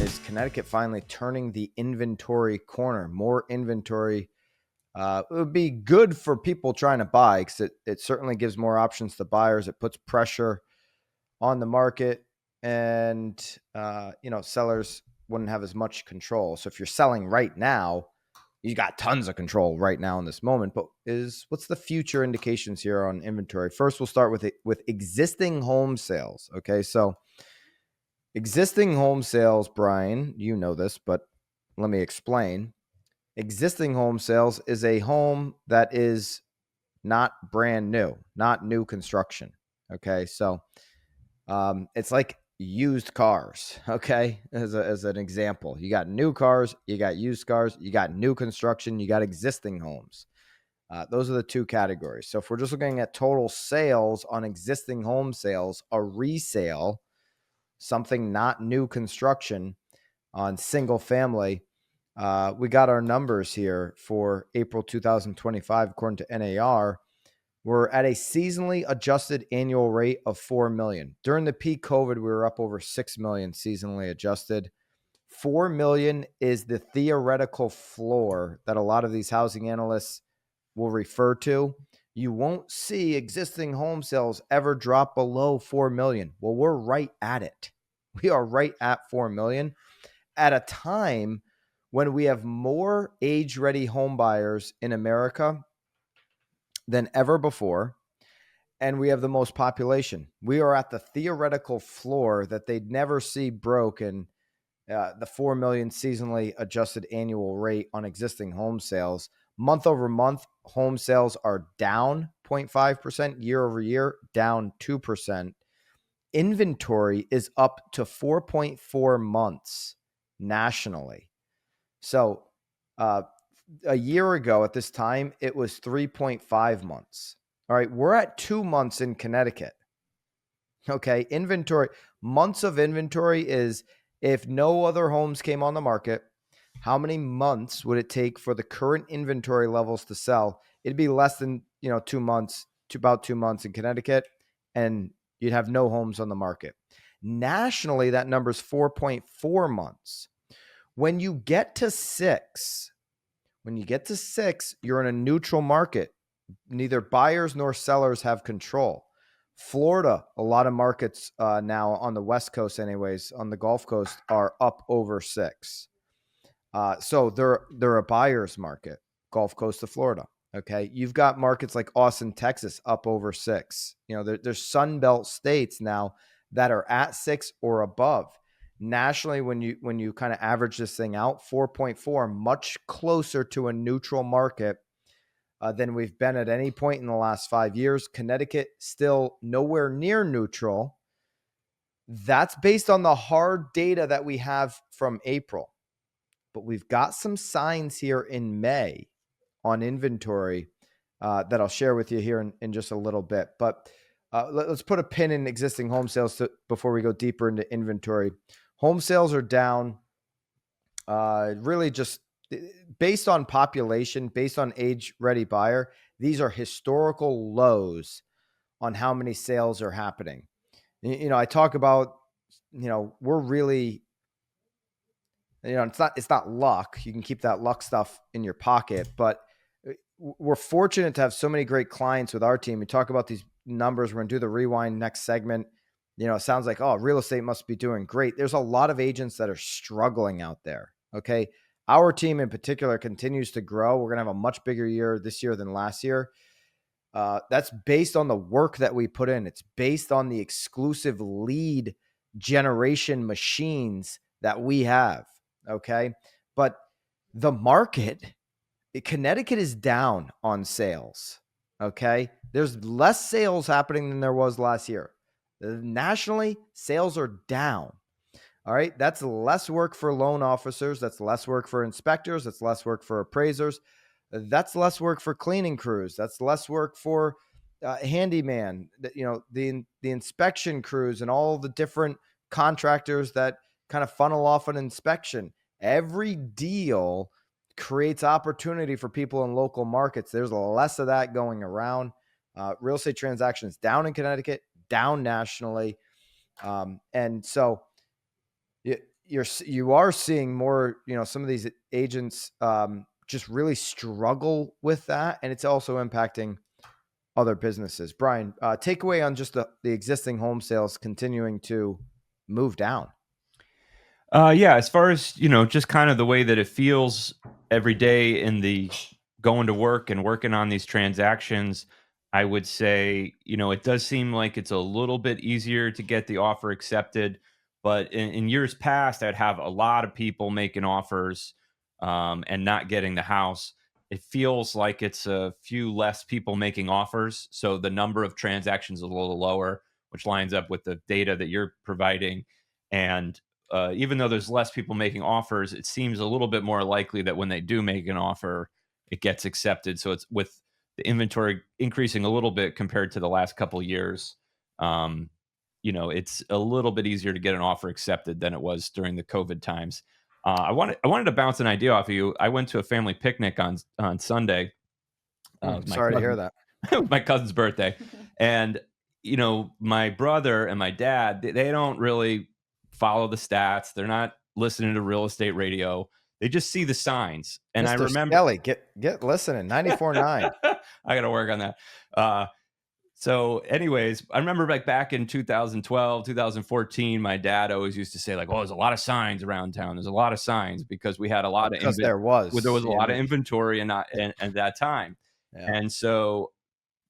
is Connecticut finally turning the inventory corner? More inventory. It would be good for people trying to buy because it certainly gives more options to buyers. It puts pressure on the market, and sellers wouldn't have as much control. So if you're selling right now, you got tons of control right now in this moment. But what's the future indications here on inventory? First, we'll start with existing home sales. Okay, so existing home sales, Brian, you know this, but let me explain. Existing home sales is a home that is not brand new, not new construction. Okay, so it's like used cars. Okay, as an example, you got new cars, you got used cars, you got new construction, you got existing homes. Those are the two categories. So if we're just looking at total sales on existing home sales, a resale, something not new construction on single family, we got our numbers here for April 2025, according to NAR. We're at a seasonally adjusted annual rate of 4 million. During the peak COVID, we were up over 6 million seasonally adjusted. 4 million is the theoretical floor that a lot of these housing analysts will refer to. You won't see existing home sales ever drop below 4 million. Well, we're right at it. We are right at 4 million at a time when we have more age-ready home buyers in America than ever before, and we have the most population. We are at the theoretical floor that they'd never see broken, the 4 million seasonally adjusted annual rate on existing home sales. Month over month, home sales are down 0.5%, year over year, down 2%. Inventory is up to 4.4 months nationally. So a year ago at this time, it was 3.5 months. All right, we're at 2 months in Connecticut. Okay, inventory, months of inventory is if no other homes came on the market, how many months would it take for the current inventory levels to sell? It'd be less than 2 months, to about 2 months in Connecticut, and you'd have no homes on the market. Nationally, that number is 4.4 months. When you get to 6, you're in a neutral market. Neither buyers nor sellers have control. Florida, a lot of markets now on the West Coast anyways, on the Gulf Coast, are up over 6. So they're a buyer's market, Gulf Coast of Florida. Okay, you've got markets like Austin, Texas, up over 6. There's Sunbelt states now that are at 6 or above. Nationally, when you kind of average this thing out, 4.4, much closer to a neutral market than we've been at any point in the last 5 years. Connecticut still nowhere near neutral. That's based on the hard data that we have from April. But we've got some signs here in May on inventory that I'll share with you here in just a little bit. But let's put a pin in existing home sales before we go deeper into inventory. Home sales are down really just based on population, based on age-ready buyer. These are historical lows on how many sales are happening. I talk about, we're really, it's not luck. You can keep that luck stuff in your pocket, but we're fortunate to have so many great clients with our team. We talk about these numbers. We're going to do the rewind next segment. It sounds like, real estate must be doing great. There's a lot of agents that are struggling out there. Okay. Our team in particular continues to grow. We're going to have a much bigger year this year than last year. That's based on the work that we put in. It's based on the exclusive lead generation machines that we have. Okay. But the market, Connecticut is down on sales. Okay. There's less sales happening than there was last year. Nationally, sales are down. All right. That's less work for loan officers. That's less work for inspectors. That's less work for appraisers. That's less work for cleaning crews. That's less work for handyman, the inspection crews and all the different contractors that kind of funnel off an inspection. Every deal creates opportunity for people in local markets. There's less of that going around. Real estate transactions down in Connecticut, down nationally. And so you are seeing more, some of these agents just really struggle with that, and it's also impacting other businesses. Brian, takeaway on just the existing home sales continuing to move down. Yeah, as far as, just kind of the way that it feels every day in the going to work and working on these transactions, I would say, it does seem like it's a little bit easier to get the offer accepted. But in years past, I'd have a lot of people making offers and not getting the house. It feels like it's a few less people making offers. So the number of transactions is a little lower, which lines up with the data that you're providing. And even though there's less people making offers, it seems a little bit more likely that when they do make an offer, it gets accepted. So it's with the inventory increasing a little bit compared to the last couple of years. Um, it's a little bit easier to get an offer accepted than it was during the COVID times. I wanted to bounce an idea off of you. I went to a family picnic on Sunday. It was my Sorry to hear cousin, that. my cousin's birthday, and my brother and my dad, they don't really follow the stats. They're not listening to real estate radio. They just see the signs. And I Mr. remember, Skelly, get listening. 94.9. I got to work on that. So anyways, I remember back in 2012, 2014, my dad always used to say like, "Oh, there's a lot of signs around town. There's a lot of signs," because we had a lot of Because there was. was a lot of inventory and not at that time. Yeah. And so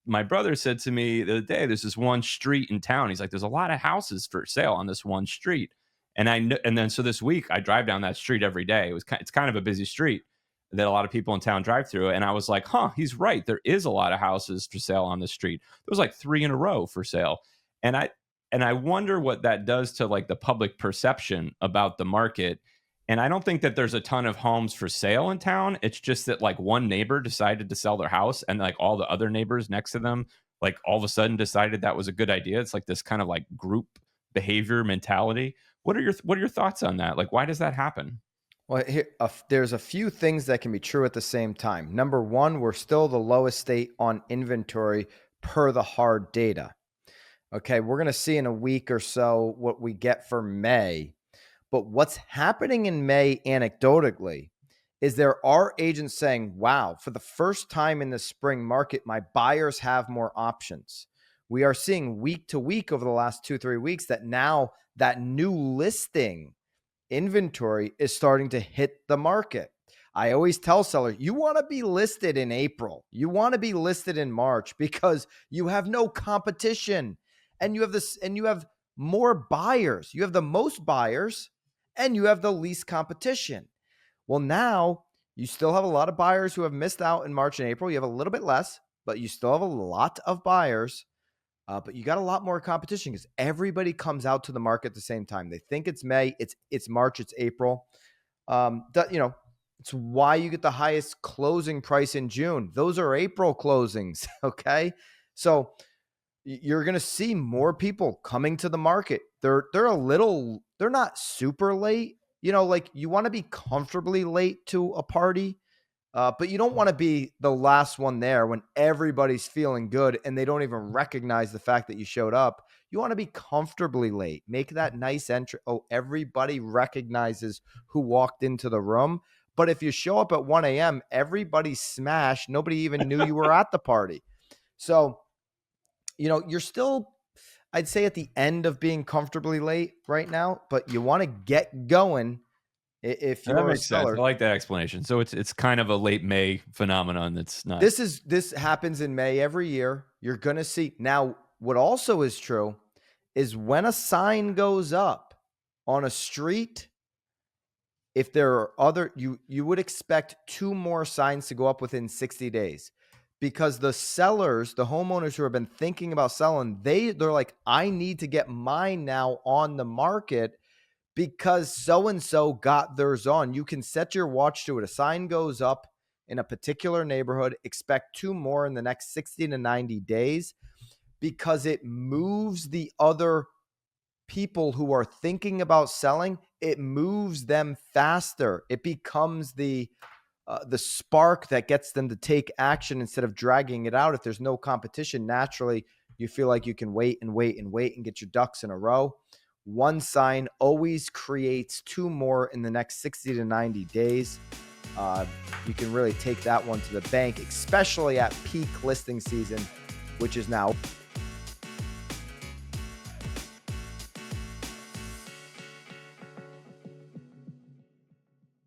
my brother said to me the other day, there's this one street in town. He's like, there's a lot of houses for sale on this one street. And then so this week I drive down that street every day. It's kind of a busy street that a lot of people in town drive through. And I was like, he's right. There is a lot of houses for sale on the street. There was like 3 in a row for sale. And I wonder what that does to like the public perception about the market. And I don't think that there's a ton of homes for sale in town. It's just that like one neighbor decided to sell their house and like all the other neighbors next to them, like all of a sudden decided that was a good idea. It's like this kind of like group behavior mentality. What are your thoughts on that? Like, why does that happen? Well, there's a few things that can be true at the same time. Number one, we're still the lowest state on inventory per the hard data. Okay, we're going to see in a week or so what we get for May. But what's happening in May anecdotally is there are agents saying, wow, for the first time in the spring market, my buyers have more options. We are seeing week to week over the last 2-3 weeks that now that new listing inventory is starting to hit the market. I always tell sellers, you want to be listed in April. You want to be listed in March because you have no competition and you have more buyers. You have the most buyers and you have the least competition. Well, now you still have a lot of buyers who have missed out in March and April. You have a little bit less, but you still have a lot of buyers. But you got a lot more competition because everybody comes out to the market at the same time. They think it's May, it's March, it's April. It's why you get the highest closing price in June. Those are April closings, okay? So you're going to see more people coming to the market. They're not super late. Like you want to be comfortably late to a party. But you don't want to be the last one there when everybody's feeling good and they don't even recognize the fact that you showed up. You want to be comfortably late. Make that nice entry. Oh, everybody recognizes who walked into the room. But if you show up at 1 a.m., everybody's smashed. Nobody even knew you were at the party. So, you're still, I'd say, at the end of being comfortably late right now, but you want to get going. If That you're a makes sense. seller, I like that explanation. So it's kind of a late May phenomenon that's not. this happens in May every year. You're going to see. Now, what also is true is when a sign goes up on a street, if there are you would expect 2 more signs to go up within 60 days because the sellers, the homeowners who have been thinking about selling, they're like, I need to get mine now on the market because so-and-so got theirs on. You can set your watch to it. A sign goes up in a particular neighborhood, expect 2 more in the next 60 to 90 days because it moves the other people who are thinking about selling. It moves them faster. It becomes the spark that gets them to take action instead of dragging it out. If there's no competition, naturally, you feel like you can wait and wait and wait and get your ducks in a row. one sign always creates two more in the next 60 to 90 days. You can really take that one to the bank, especially at peak listing season, which is now.